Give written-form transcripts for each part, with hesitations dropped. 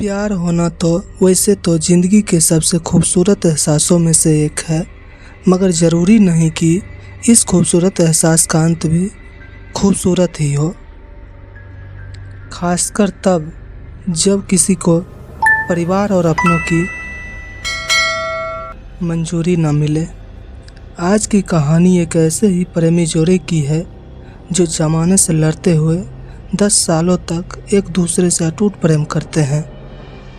प्यार होना तो वैसे तो ज़िंदगी के सबसे खूबसूरत एहसासों में से एक है, मगर ज़रूरी नहीं कि इस खूबसूरत एहसास का अंत भी खूबसूरत ही हो। खासकर तब जब किसी को परिवार और अपनों की मंजूरी न मिले। आज की कहानी एक ऐसे ही प्रेमी जोड़े की है जो ज़माने से लड़ते हुए 10 सालों तक एक दूसरे से अटूट प्रेम करते हैं,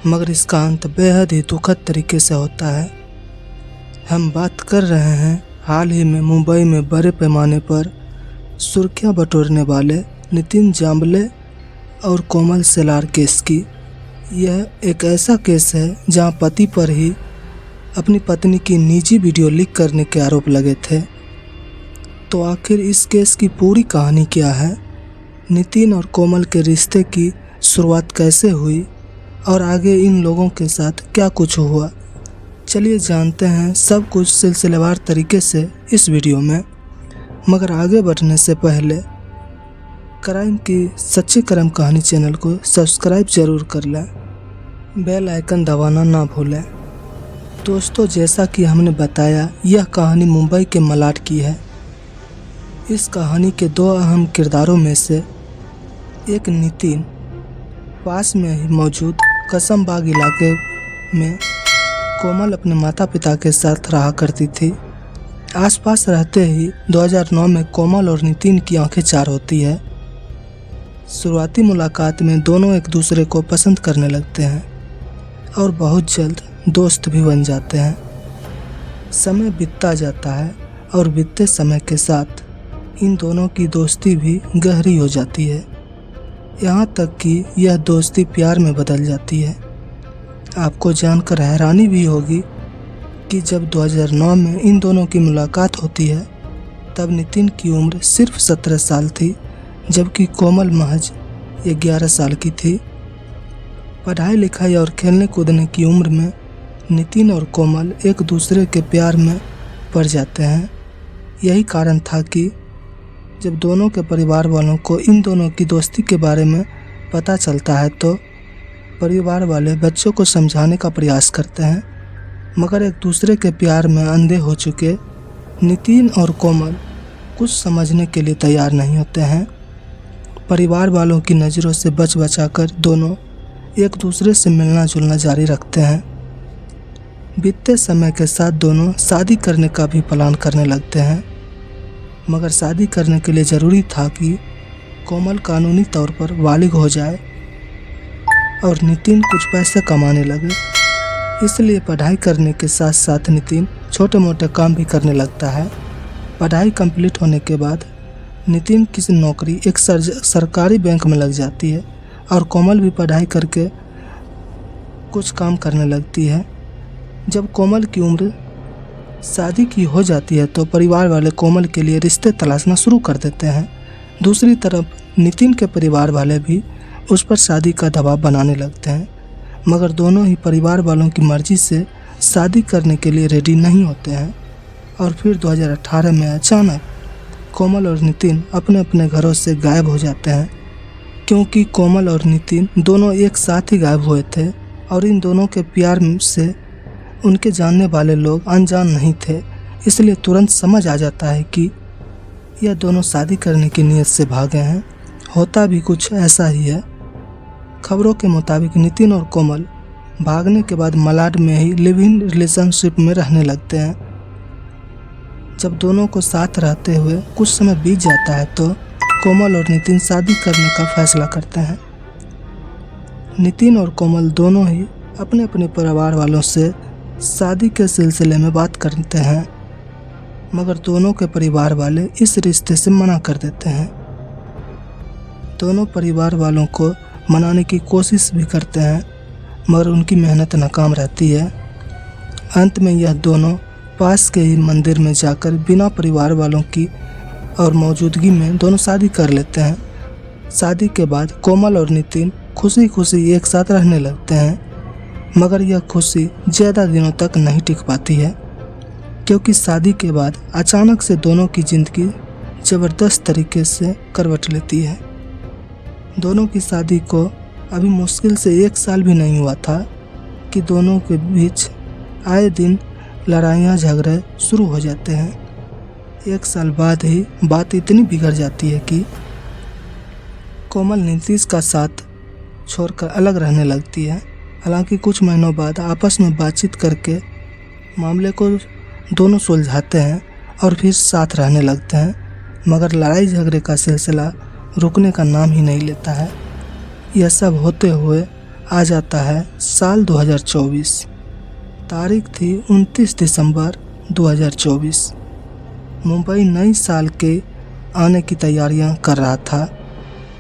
मगर इसका अंत बेहद ही दुखद तरीके से होता है। हम बात कर रहे हैं हाल ही में मुंबई में बड़े पैमाने पर सुर्खियां बटोरने वाले नितिन जांबले और कोमल सेलार केस की। यह एक ऐसा केस है जहां पति पर ही अपनी पत्नी की निजी वीडियो लीक करने के आरोप लगे थे। तो आखिर इस केस की पूरी कहानी क्या है, नितिन और कोमल के रिश्ते की शुरुआत कैसे हुई और आगे इन लोगों के साथ क्या कुछ हुआ, चलिए जानते हैं सब कुछ सिलसिलेवार तरीके से इस वीडियो में। मगर आगे बढ़ने से पहले क्राइम की सच्ची क्रम कहानी चैनल को सब्सक्राइब जरूर कर लें, बेल आइकन दबाना ना भूलें। दोस्तों, जैसा कि हमने बताया, यह कहानी मुंबई के मलाड की है। इस कहानी के दो अहम किरदारों में से एक नितिन पास में ही मौजूद कसमबाग इलाके में कोमल अपने माता पिता के साथ रहा करती थी। आसपास रहते ही 2009 में कोमल और नितिन की आंखें चार होती है। शुरुआती मुलाकात में दोनों एक दूसरे को पसंद करने लगते हैं और बहुत जल्द दोस्त भी बन जाते हैं। समय बीतता जाता है और बीतते समय के साथ इन दोनों की दोस्ती भी गहरी हो जाती है, यहाँ तक कि यह दोस्ती प्यार में बदल जाती है। आपको जानकर हैरानी भी होगी कि जब 2009 में इन दोनों की मुलाकात होती है तब नितिन की उम्र सिर्फ 17 साल थी, जबकि कोमल महज 11 साल की थी। पढ़ाई लिखाई और खेलने कूदने की उम्र में नितिन और कोमल एक दूसरे के प्यार में पड़ जाते हैं। यही कारण था कि जब दोनों के परिवार वालों को इन दोनों की दोस्ती के बारे में पता चलता है तो परिवार वाले बच्चों को समझाने का प्रयास करते हैं, मगर एक दूसरे के प्यार में अंधे हो चुके नितिन और कोमल कुछ समझने के लिए तैयार नहीं होते हैं। परिवार वालों की नज़रों से बच बचाकर दोनों एक दूसरे से मिलना जुलना जारी रखते हैं। बीतते समय के साथ दोनों शादी करने का भी प्लान करने लगते हैं, मगर शादी करने के लिए ज़रूरी था कि कोमल कानूनी तौर पर बालिग हो जाए और नितिन कुछ पैसे कमाने लगे। इसलिए पढ़ाई करने के साथ साथ नितिन छोटे मोटे काम भी करने लगता है। पढ़ाई कंप्लीट होने के बाद नितिन की नौकरी एक सरकारी बैंक में लग जाती है और कोमल भी पढ़ाई करके कुछ काम करने लगती है। जब कोमल की उम्र शादी की हो जाती है तो परिवार वाले कोमल के लिए रिश्ते तलाशना शुरू कर देते हैं। दूसरी तरफ नितिन के परिवार वाले भी उस पर शादी का दबाव बनाने लगते हैं, मगर दोनों ही परिवार वालों की मर्ज़ी से शादी करने के लिए रेडी नहीं होते हैं। और फिर 2018 में अचानक कोमल और नितिन अपने अपने घरों से गायब हो जाते हैं, क्योंकि कोमल और नितिन दोनों एक साथ ही गायब हुए थे और इन दोनों के प्यार से उनके जानने वाले लोग अनजान नहीं थे। इसलिए तुरंत समझ आ जाता है कि यह दोनों शादी करने की नीयत से भागे हैं। होता भी कुछ ऐसा ही है। खबरों के मुताबिक नितिन और कोमल भागने के बाद मलाड में ही लिव इन रिलेशनशिप में रहने लगते हैं। जब दोनों को साथ रहते हुए कुछ समय बीत जाता है तो कोमल और नितिन शादी करने का फैसला करते हैं। नितिन और कोमल दोनों ही अपने अपने परिवार वालों से शादी के सिलसिले में बात करते हैं, मगर दोनों के परिवार वाले इस रिश्ते से मना कर देते हैं। दोनों परिवार वालों को मनाने की कोशिश भी करते हैं, मगर उनकी मेहनत नाकाम रहती है। अंत में यह दोनों पास के ही मंदिर में जाकर बिना परिवार वालों की और मौजूदगी में दोनों शादी कर लेते हैं। शादी के बाद कोमल और नितिन खुशी खुशी एक साथ रहने लगते हैं, मगर यह खुशी ज़्यादा दिनों तक नहीं टिक पाती है, क्योंकि शादी के बाद अचानक से दोनों की ज़िंदगी ज़बरदस्त तरीके से करवट लेती है। दोनों की शादी को अभी मुश्किल से 1 साल भी नहीं हुआ था कि दोनों के बीच आए दिन लड़ाइयाँ झगड़े शुरू हो जाते हैं। 1 साल बाद ही बात इतनी बिगड़ जाती है कि कोमल नीतीश का साथ छोड़कर अलग रहने लगती है। हालांकि कुछ महीनों बाद आपस में बातचीत करके मामले को दोनों सुलझाते हैं और फिर साथ रहने लगते हैं, मगर लड़ाई झगड़े का सिलसिला रुकने का नाम ही नहीं लेता है। यह सब होते हुए आ जाता है साल 2024। तारीख थी 29 दिसंबर 2024। मुंबई नई साल के आने की तैयारियां कर रहा था,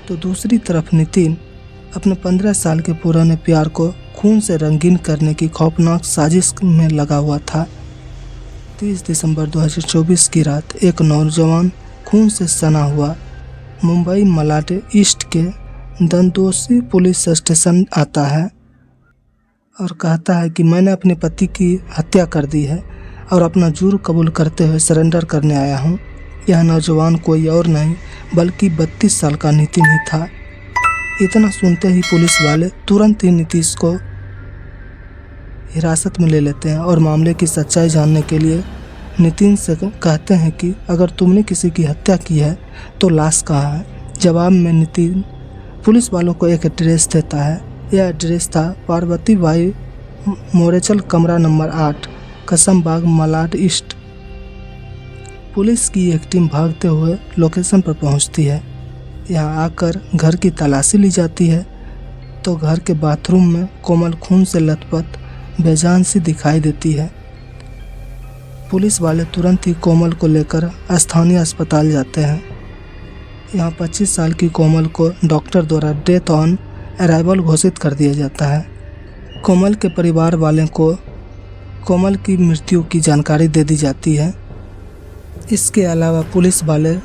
तो दूसरी तरफ नितिन अपने 15 साल के पुराने प्यार को खून से रंगीन करने की खौफनाक साजिश में लगा हुआ था। 30 दिसंबर 2024 की रात एक नौजवान खून से सना हुआ मुंबई मलाड ईस्ट के दंदोसी पुलिस स्टेशन आता है और कहता है कि मैंने अपने पति की हत्या कर दी है और अपना जुर्म कबूल करते हुए सरेंडर करने आया हूँ। यह नौजवान कोई और नहीं बल्कि 32 साल का नितिन ही था। इतना सुनते ही पुलिस वाले तुरंत ही नीतीश को हिरासत में ले लेते हैं और मामले की सच्चाई जानने के लिए नितिन से कहते हैं कि अगर तुमने किसी की हत्या की है तो लाश कहाँ है। जवाब में नितिन पुलिस वालों को एक एड्रेस देता है। यह एड्रेस था पार्वती बाई मोरेचल, कमरा नंबर 8, कसमबाग, मलाड ईस्ट। पुलिस की एक टीम भागते हुए लोकेशन पर पहुंचती है। यहाँ आकर घर की तलाशी ली जाती है तो घर के बाथरूम में कोमल खून से लथपथ बेजान सी दिखाई देती है। पुलिस वाले तुरंत ही कोमल को लेकर स्थानीय अस्पताल जाते हैं। यहाँ 25 साल की कोमल को डॉक्टर द्वारा डेथ ऑन अराइवल घोषित कर दिया जाता है। कोमल के परिवार वाले को कोमल की मृत्यु की जानकारी दे दी जाती है। इसके अलावा पुलिस वाले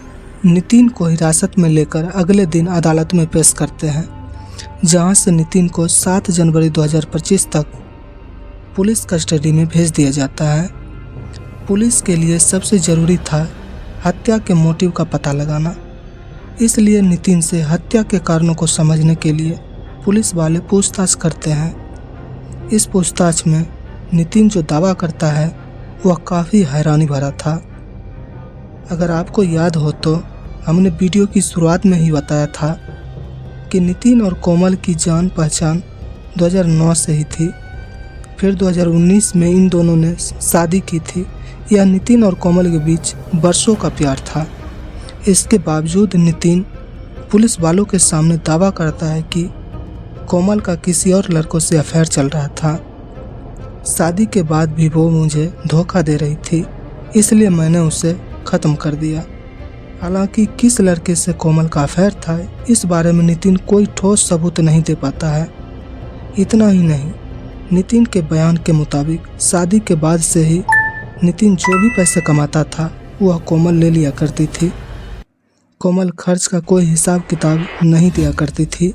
नितिन को हिरासत में लेकर अगले दिन अदालत में पेश करते हैं, जहां से नितिन को 7 जनवरी 2025 तक पुलिस कस्टडी में भेज दिया जाता है। पुलिस के लिए सबसे ज़रूरी था हत्या के मोटिव का पता लगाना, इसलिए नितिन से हत्या के कारणों को समझने के लिए पुलिस वाले पूछताछ करते हैं। इस पूछताछ में नितिन जो दावा करता है वह काफ़ी हैरानी भरा था। अगर आपको याद हो तो हमने वीडियो की शुरुआत में ही बताया था कि नितिन और कोमल की जान पहचान 2009 से ही थी। फिर 2019 में इन दोनों ने शादी की थी। यह नितिन और कोमल के बीच बरसों का प्यार था। इसके बावजूद नितिन पुलिस वालों के सामने दावा करता है कि कोमल का किसी और लड़कों से अफेयर चल रहा था। शादी के बाद भी वो मुझे धोखा दे रही थी, इसलिए मैंने उसे ख़त्म कर दिया। हालांकि किस लड़के से कोमल का अफेयर था, इस बारे में नितिन कोई ठोस सबूत नहीं दे पाता है। इतना ही नहीं, नितिन के बयान के मुताबिक शादी के बाद से ही नितिन जो भी पैसे कमाता था वह कोमल ले लिया करती थी। कोमल खर्च का कोई हिसाब किताब नहीं दिया करती थी।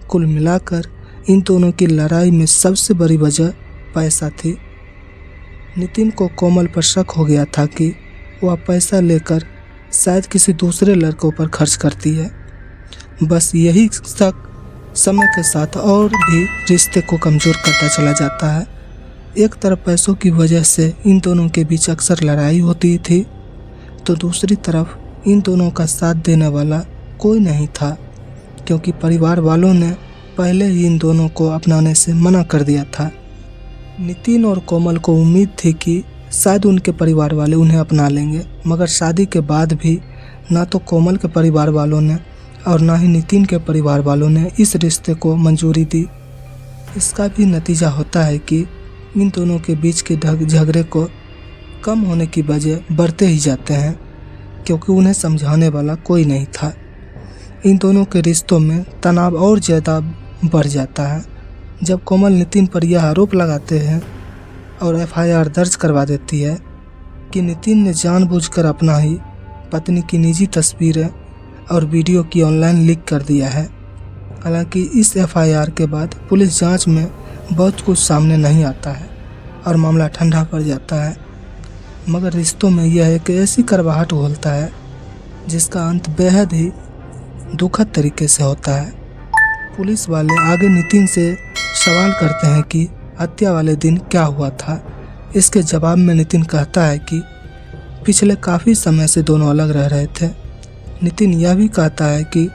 कुल मिलाकर इन दोनों की लड़ाई में सबसे बड़ी वजह पैसा थी। नितिन को कोमल पर शक हो गया था कि वह पैसा लेकर शायद किसी दूसरे लड़कों पर खर्च करती है। बस यही शक समय के साथ और भी रिश्ते को कमज़ोर करता चला जाता है। एक तरफ पैसों की वजह से इन दोनों के बीच अक्सर लड़ाई होती थी, तो दूसरी तरफ इन दोनों का साथ देने वाला कोई नहीं था, क्योंकि परिवार वालों ने पहले ही इन दोनों को अपनाने से मना कर दिया था। नितिन और कोमल को उम्मीद थी कि शायद उनके परिवार वाले उन्हें अपना लेंगे, मगर शादी के बाद भी ना तो कोमल के परिवार वालों ने और ना ही नितिन के परिवार वालों ने इस रिश्ते को मंजूरी दी। इसका भी नतीजा होता है कि इन दोनों के बीच के झगड़े को कम होने की बजाय बढ़ते ही जाते हैं, क्योंकि उन्हें समझाने वाला कोई नहीं था। इन दोनों के रिश्तों में तनाव और ज़्यादा बढ़ जाता है जब कोमल नितिन पर यह आरोप लगाते हैं और FIR दर्ज करवा देती है कि नितिन ने जानबूझकर अपना ही पत्नी की निजी तस्वीरें और वीडियो की ऑनलाइन लीक कर दिया है। हालांकि इस FIR के बाद पुलिस जांच में बहुत कुछ सामने नहीं आता है और मामला ठंडा पड़ जाता है, मगर रिश्तों में यह एक ऐसी करवाहट घोलता है जिसका अंत बेहद ही दुखद तरीके से होता है। पुलिस वाले आगे नितिन से सवाल करते हैं कि हत्या वाले दिन क्या हुआ था। इसके जवाब में नितिन कहता है कि पिछले काफ़ी समय से दोनों अलग रह रहे थे। नितिन यह भी कहता है कि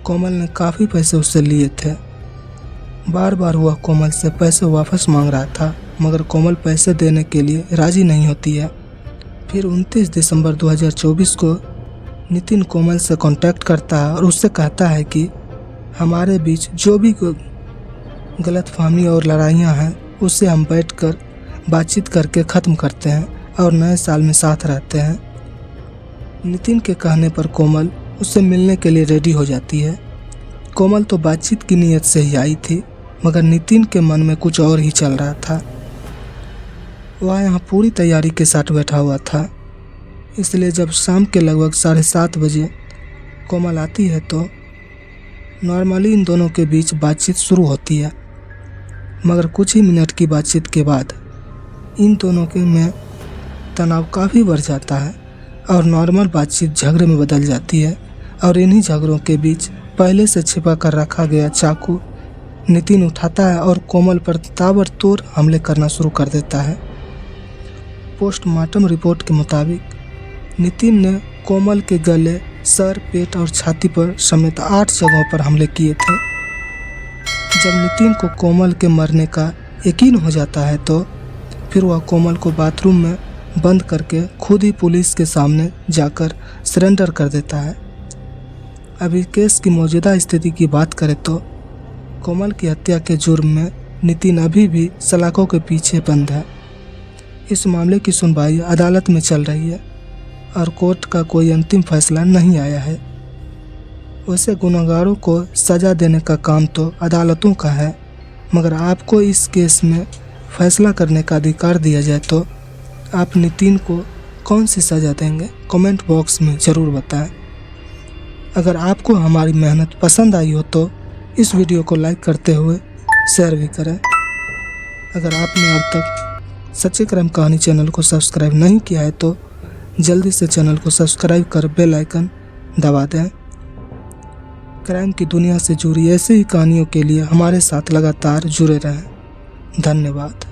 कोमल ने काफ़ी पैसे उससे लिए थे। बार बार वह कोमल से पैसे वापस मांग रहा था, मगर कोमल पैसे देने के लिए राज़ी नहीं होती है। फिर 29 दिसंबर 2024 को नितिन कोमल से कांटेक्ट करता है और उससे कहता है कि हमारे बीच जो भी गलतफहमी और लड़ाइयाँ हैं उससे हम बैठकर बातचीत करके ख़त्म करते हैं और नए साल में साथ रहते हैं। नितिन के कहने पर कोमल उससे मिलने के लिए रेडी हो जाती है। कोमल तो बातचीत की नीयत से ही आई थी, मगर नितिन के मन में कुछ और ही चल रहा था। वह यहाँ पूरी तैयारी के साथ बैठा हुआ था, इसलिए जब शाम के लगभग 7:30 बजे कोमल आती है तो नॉर्मली इन दोनों के बीच बातचीत शुरू होती है। मगर कुछ ही मिनट की बातचीत के बाद इन दोनों के में तनाव काफ़ी बढ़ जाता है और नॉर्मल बातचीत झगड़े में बदल जाती है। और इन्हीं झगड़ों के बीच पहले से छिपा कर रखा गया चाकू नितिन उठाता है और कोमल पर ताबड़तोड़ हमले करना शुरू कर देता है। पोस्टमार्टम रिपोर्ट के मुताबिक नितिन ने कोमल के गले, सर, पेट और छाती पर समेत 8 जगहों पर हमले किए थे। जब नितिन को कोमल के मरने का यकीन हो जाता है तो फिर वह कोमल को बाथरूम में बंद करके खुद ही पुलिस के सामने जाकर सरेंडर कर देता है। अभी केस की मौजूदा स्थिति की बात करें तो कोमल की हत्या के जुर्म में नितिन अभी भी सलाखों के पीछे बंद है। इस मामले की सुनवाई अदालत में चल रही है और कोर्ट का कोई अंतिम फैसला नहीं आया है। वैसे गुनहगारों को सज़ा देने का काम तो अदालतों का है, मगर आपको इस केस में फैसला करने का अधिकार दिया जाए तो आप नितिन को कौन सी सज़ा देंगे, कमेंट बॉक्स में ज़रूर बताएं। अगर आपको हमारी मेहनत पसंद आई हो तो इस वीडियो को लाइक करते हुए शेयर भी करें। अगर आपने अब तक सच्ची क्राइम कहानी चैनल को सब्सक्राइब नहीं किया है तो जल्दी से चैनल को सब्सक्राइब कर बेल आइकन दबा दें। क्राइम की दुनिया से जुड़ी ऐसी ही कहानियों के लिए हमारे साथ लगातार जुड़े रहें। धन्यवाद।